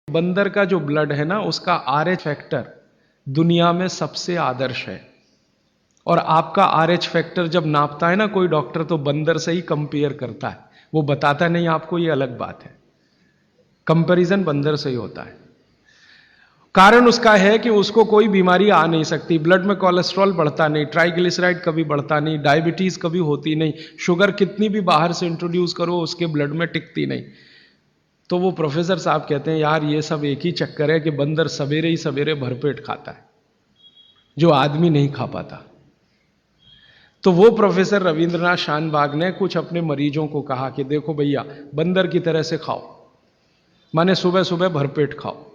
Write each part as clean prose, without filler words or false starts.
बंदर का जो ब्लड है ना, उसका RH फैक्टर दुनिया में सबसे आदर्श है। और आपका RH फैक्टर जब नापता है ना कोई डॉक्टर, तो बंदर से ही कंपेयर करता है, वो बताता नहीं आपको, ये अलग बात है। कंपैरिजन बंदर से ही होता है। कारण उसका है कि उसको कोई बीमारी आ नहीं सकती, ब्लड में कोलेस्ट्रॉल बढ़ता नहीं, ट्राइग्लिसराइड कभी बढ़ता नहीं, डायबिटीज कभी होती नहीं, शुगर कितनी भी बाहर से इंट्रोड्यूस करो उसके ब्लड में टिकती नहीं। तो वो प्रोफेसर साहब कहते हैं, यार ये सब एक ही चक्कर है कि बंदर सवेरे ही सवेरे भरपेट खाता है, जो आदमी नहीं खा पाता। तो वो प्रोफेसर रविंद्रनाथ शानबाग ने कुछ अपने मरीजों को कहा कि देखो भैया, बंदर की तरह से खाओ, माने सुबह सुबह भरपेट खाओ।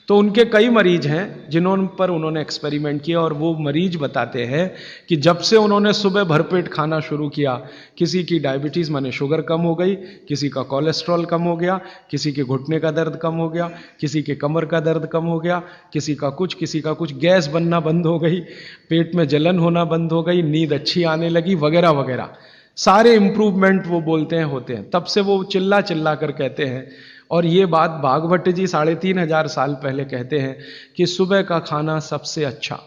तो उनके कई मरीज हैं जिन्होंने पर उन्होंने एक्सपेरिमेंट किया, और वो मरीज बताते हैं कि जब से उन्होंने सुबह भरपेट खाना शुरू किया, किसी की डायबिटीज माने शुगर कम हो गई, किसी का कोलेस्ट्रॉल कम हो गया, किसी के घुटने का दर्द कम हो गया, किसी के कमर का दर्द कम हो गया, किसी का कुछ, गैस बनना बंद हो गई, पेट में जलन होना बंद हो गई, नींद अच्छी आने लगी, वगैरह वगैरह सारे इंप्रूवमेंट वो बोलते हैं होते हैं। तब से वो चिल्ला चिल्ला कर कहते हैं, और ये बात भागवत जी 3500 साल पहले कहते हैं कि सुबह का खाना सबसे अच्छा,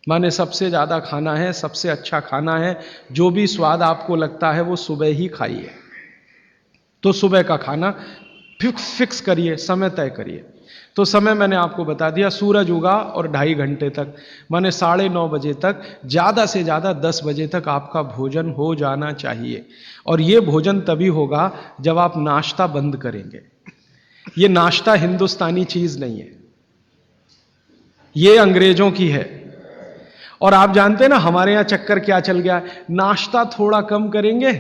माने सबसे ज्यादा खाना है, सबसे अच्छा खाना है, जो भी स्वाद आपको लगता है वो सुबह ही खाइए। तो सुबह का खाना फिक्स करिए, समय तय करिए। तो समय मैंने आपको बता दिया, सूरज उगा और 2.5 घंटे तक, माने 9:30 बजे तक, ज्यादा से ज्यादा 10 बजे तक आपका भोजन हो जाना चाहिए। और ये भोजन तभी होगा जब आप नाश्ता बंद करेंगे। ये नाश्ता हिंदुस्तानी चीज नहीं है, ये अंग्रेजों की है। और आप जानते हैं ना हमारे यहां चक्कर क्या चल गया, नाश्ता थोड़ा कम करेंगे,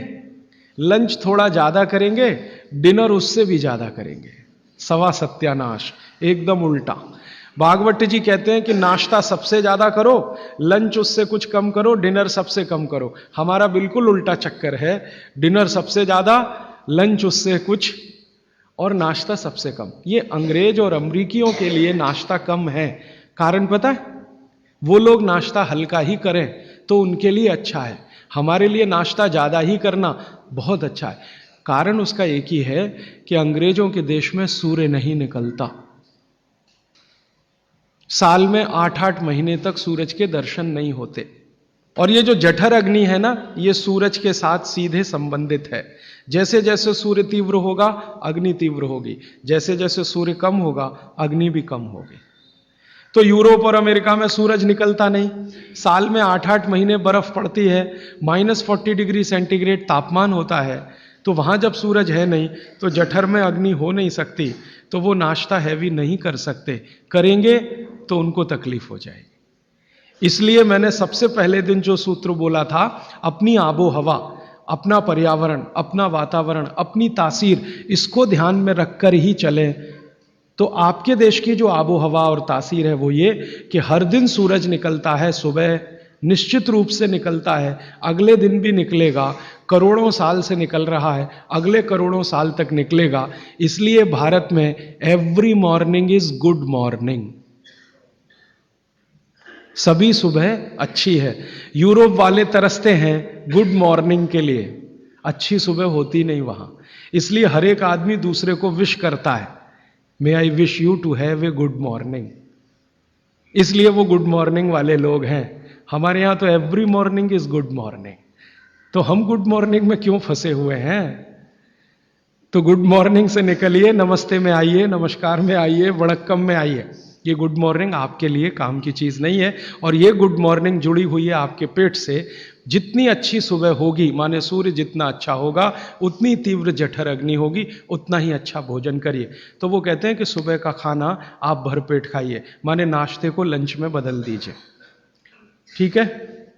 लंच थोड़ा ज्यादा करेंगे, डिनर उससे भी ज्यादा करेंगे। सवा सत्यानाश, एकदम उल्टा। भागवत जी कहते हैं कि नाश्ता सबसे ज्यादा करो, लंच उससे कुछ कम करो, डिनर सबसे कम करो। हमारा बिल्कुल उल्टा चक्कर है, डिनर सबसे ज्यादा, लंच उससे कुछ, और नाश्ता सबसे कम। ये अंग्रेज और अमरीकियों के लिए नाश्ता कम है। कारण पता है, वो लोग नाश्ता हल्का ही करें तो उनके लिए अच्छा है, हमारे लिए नाश्ता ज्यादा ही करना बहुत अच्छा है। कारण उसका एक ही है कि अंग्रेजों के देश में सूर्य नहीं निकलता, साल में 8-8 महीने तक सूरज के दर्शन नहीं होते। और ये जो जठर अग्नि है ना, ये सूरज के साथ सीधे संबंधित है। जैसे जैसे सूर्य तीव्र होगा अग्नि तीव्र होगी, जैसे जैसे सूर्य कम होगा अग्नि भी कम होगी। तो यूरोप और अमेरिका में सूरज निकलता नहीं, साल में 8-8 महीने बर्फ पड़ती है, -40 डिग्री सेंटीग्रेड तापमान होता है। तो वहां जब सूरज है नहीं तो जठर में अग्नि हो नहीं सकती, तो वो नाश्ता हैवी नहीं कर सकते, करेंगे तो उनको तकलीफ हो जाएगी। इसलिए मैंने सबसे पहले दिन जो सूत्र बोला था, अपनी आबो हवा, अपना पर्यावरण, अपना वातावरण, अपनी तासीर, इसको ध्यान में रखकर ही चलें। तो आपके देश की जो आबो हवा और तासीर है वो ये कि हर दिन सूरज निकलता है, सुबह निश्चित रूप से निकलता है, अगले दिन भी निकलेगा, करोड़ों साल से निकल रहा है, अगले करोड़ों साल तक निकलेगा। इसलिए भारत में every morning is good morning, सभी सुबह अच्छी है। यूरोप वाले तरसते हैं गुड मॉर्निंग के लिए, अच्छी सुबह होती नहीं वहां। इसलिए हर एक आदमी दूसरे को विश करता है, may I wish you to have a good morning. इसलिए वो गुड मॉर्निंग वाले लोग हैं। हमारे यहां तो every morning is good morning. तो हम गुड मॉर्निंग में क्यों फंसे हुए हैं? तो गुड मॉर्निंग से निकलिए, नमस्ते में आइए, नमस्कार में आइए, वड़क्कम में आइए। ये गुड मॉर्निंग आपके लिए काम की चीज नहीं है। और ये गुड मॉर्निंग जुड़ी हुई है आपके पेट से। जितनी अच्छी सुबह होगी, माने सूर्य जितना अच्छा होगा, उतनी तीव्र जठर अग्नि होगी, उतना ही अच्छा भोजन करिए। तो वो कहते हैं कि सुबह का खाना आप भरपेट खाइए, माने नाश्ते को लंच में बदल दीजिए, ठीक है,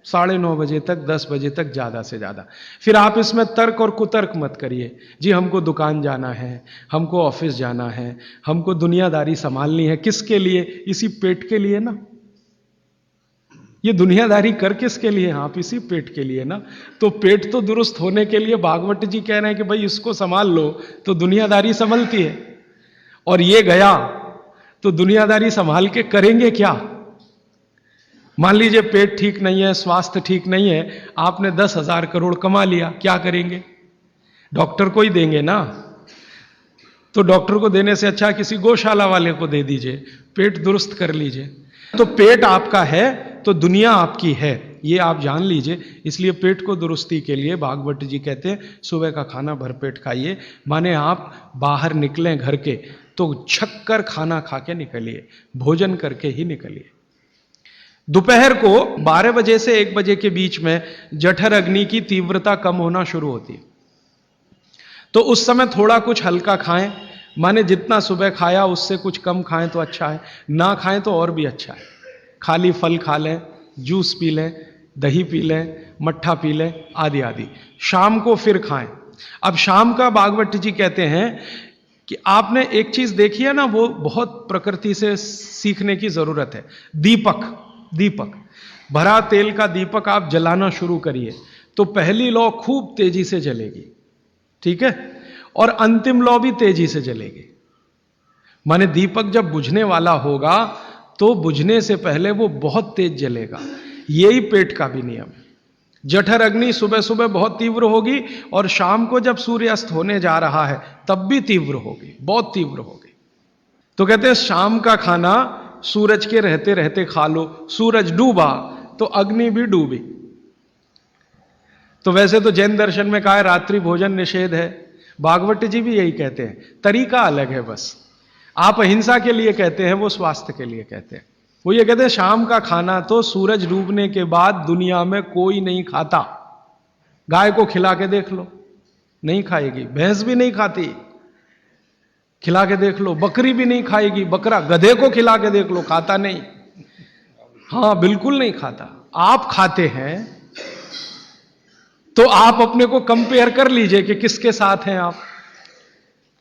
9:30 बजे तक, 10 बजे तक ज्यादा से ज्यादा। फिर आप इसमें तर्क और कुतर्क मत करिए, जी हमको दुकान जाना है, हमको ऑफिस जाना है, हमको दुनियादारी संभालनी है। किसके लिए? इसी पेट के लिए ना। ये दुनियादारी कर किसके लिए? आप इसी पेट के लिए ना। तो पेट तो दुरुस्त होने के लिए भागवत जी कह रहे हैं कि भाई इसको संभाल लो तो दुनियादारी संभलती है। और ये गया तो दुनियादारी संभाल के करेंगे क्या? मान लीजिए पेट ठीक नहीं है, स्वास्थ्य ठीक नहीं है, आपने 10,000 करोड़ कमा लिया, क्या करेंगे? डॉक्टर को ही देंगे ना। तो डॉक्टर को देने से अच्छा किसी गौशाला वाले को दे दीजिए, पेट दुरुस्त कर लीजिए। तो पेट आपका है तो दुनिया आपकी है, ये आप जान लीजिए। इसलिए पेट को दुरुस्ती के लिए भागवत जी कहते हैं सुबह का खाना भरपेट खाइए। माने आप बाहर निकलें घर के तो छक कर खाना खा के निकलिए, भोजन करके ही निकलिए। दोपहर को 12 बजे से 1 बजे के बीच में जठर अग्नि की तीव्रता कम होना शुरू होती है, तो उस समय थोड़ा कुछ हल्का खाएं। माने जितना सुबह खाया उससे कुछ कम खाएं तो अच्छा है, ना खाएं तो और भी अच्छा है। खाली फल खा लें, जूस पी लें, दही पी लें, मट्ठा पी लें, आदि आदि। शाम को फिर खाएं। अब शाम का भागवत जी कहते हैं कि आपने एक चीज देखी है ना, वो बहुत प्रकृति से सीखने की जरूरत है। दीपक भरा तेल का दीपक आप जलाना शुरू करिए तो पहली लौ खूब तेजी से जलेगी, ठीक है, और अंतिम लौ भी तेजी से जलेगी। माने दीपक जब बुझने वाला होगा तो बुझने से पहले वो बहुत तेज जलेगा। यही पेट का भी नियम है। जठर अग्नि सुबह सुबह बहुत तीव्र होगी और शाम को जब सूर्यास्त होने जा रहा है तब भी तीव्र होगी, बहुत तीव्र होगी। तो कहते हैं शाम का खाना सूरज के रहते रहते खा लो। सूरज डूबा तो अग्नि भी डूबी। तो वैसे तो जैन दर्शन में कहा है रात्रि भोजन निषेध है, भागवत जी भी यही कहते हैं, तरीका अलग है बस। आप अहिंसा के लिए कहते हैं, वो स्वास्थ्य के लिए कहते हैं। वो ये कहते हैं शाम का खाना तो सूरज डूबने के बाद दुनिया में कोई नहीं खाता। गाय को खिला के देख लो, नहीं खाएगी। भैंस भी नहीं खाती, खिला के देख लो। बकरी भी नहीं खाएगी, बकरा गधे को खिला के देख लो, खाता नहीं। हाँ, बिल्कुल नहीं खाता। आप खाते हैं तो आप अपने को कंपेयर कर लीजिए कि किसके साथ हैं आप।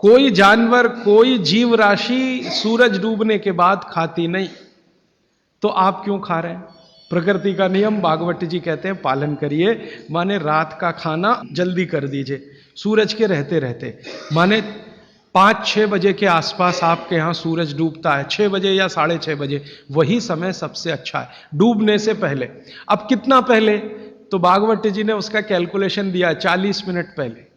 कोई जानवर, कोई जीव राशि सूरज डूबने के बाद खाती नहीं, तो आप क्यों खा रहे हैं? प्रकृति का नियम भागवत जी कहते हैं पालन करिए। माने रात का खाना जल्दी कर दीजिए सूरज के रहते रहते। माने 5-6 बजे के आसपास आपके यहां सूरज डूबता है, 6 बजे या 6:30 बजे, वही समय सबसे अच्छा है डूबने से पहले। अब कितना पहले? तो भागवत जी ने उसका कैलकुलेशन दिया 40 मिनट पहले।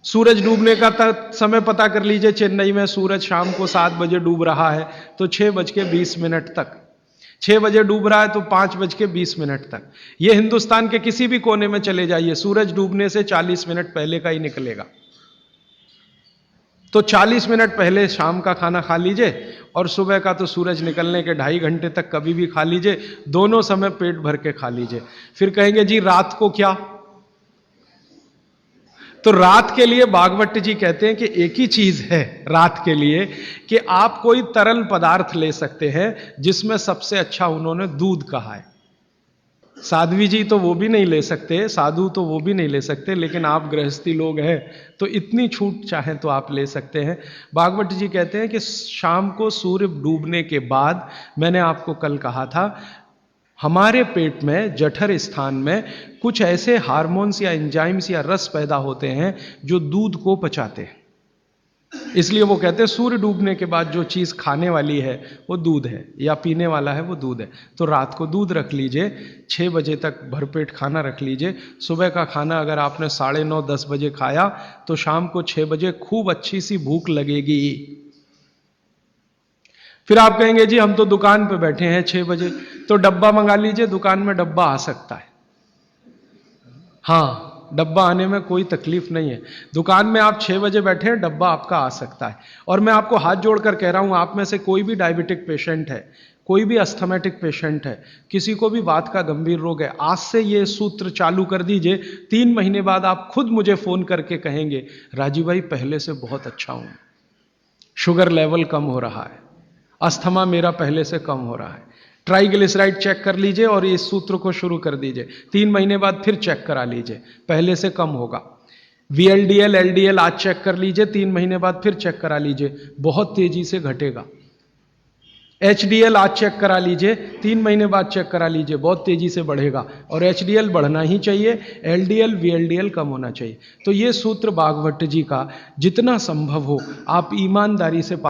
सूरज डूबने का समय पता कर लीजिए। चेन्नई में सूरज शाम को 7 बजे डूब रहा है तो 6:20 तक। 6 बजे डूब रहा है तो 5:20 तक। यह हिंदुस्तान के किसी भी कोने में चले जाइए, सूरज डूबने से 40 मिनट पहले का ही निकलेगा। तो 40 मिनट पहले शाम का खाना खा लीजिए और सुबह का तो सूरज निकलने के 2.5 घंटे तक कभी भी खा लीजिए। दोनों समय पेट भर के खा लीजिए। फिर कहेंगे जी रात को क्या? तो रात के लिए भागवत जी कहते हैं कि एक ही चीज है रात के लिए, कि आप कोई तरल पदार्थ ले सकते हैं, जिसमें सबसे अच्छा उन्होंने दूध कहा है। साध्वी जी तो वो भी नहीं ले सकते, साधु तो वो भी नहीं ले सकते, लेकिन आप गृहस्थी लोग हैं तो इतनी छूट चाहें तो आप ले सकते हैं। भागवत जी कहते हैं कि शाम को सूर्य डूबने के बाद, मैंने आपको कल कहा था, हमारे पेट में जठर स्थान में कुछ ऐसे हार्मोन्स या एंजाइम्स या रस पैदा होते हैं जो दूध को पचाते हैं। इसलिए वो कहते हैं सूर्य डूबने के बाद जो चीज खाने वाली है वो दूध है, या पीने वाला है वो दूध है। तो रात को दूध रख लीजिए, 6 बजे तक भरपेट खाना रख लीजिए। सुबह का खाना अगर आपने 9:30-10 बजे खाया तो शाम को 6 बजे खूब अच्छी सी भूख लगेगी। फिर आप कहेंगे जी हम तो दुकान पे बैठे हैं 6 बजे, तो डब्बा मंगा लीजिए, दुकान में डब्बा आ सकता है। हाँ, डब्बा आने में कोई तकलीफ नहीं है। दुकान में आप 6 बजे बैठे हैं, डब्बा आपका आ सकता है। और मैं आपको हाथ जोड़कर कह रहा हूं, आप में से कोई भी डायबिटिक पेशेंट है, कोई भी अस्थमेटिक पेशेंट है, किसी को भी वात का गंभीर रोग है, आज से ये सूत्र चालू कर दीजिए। 3 महीने बाद आप खुद मुझे फोन करके कहेंगे राजीव भाई पहले से बहुत अच्छा हूं, शुगर लेवल कम हो रहा है, अस्थमा मेरा पहले से कम हो रहा है। ट्राइग्लिसराइड चेक कर लीजिए और इस सूत्र को शुरू कर दीजिए। 3 महीने बाद फिर चेक करा लीजिए, पहले से कम होगा। VLDL LDL आज चेक कर लीजिए, 3 महीने बाद फिर चेक करा लीजिए, बहुत तेजी से घटेगा। HDL आज चेक करा लीजिए, 3 महीने बाद चेक करा लीजिए, बहुत तेजी से बढ़ेगा। और HDL बढ़ना ही चाहिए, LDL VLDL कम होना चाहिए। तो ये सूत्र भागवत जी का जितना संभव हो आप ईमानदारी से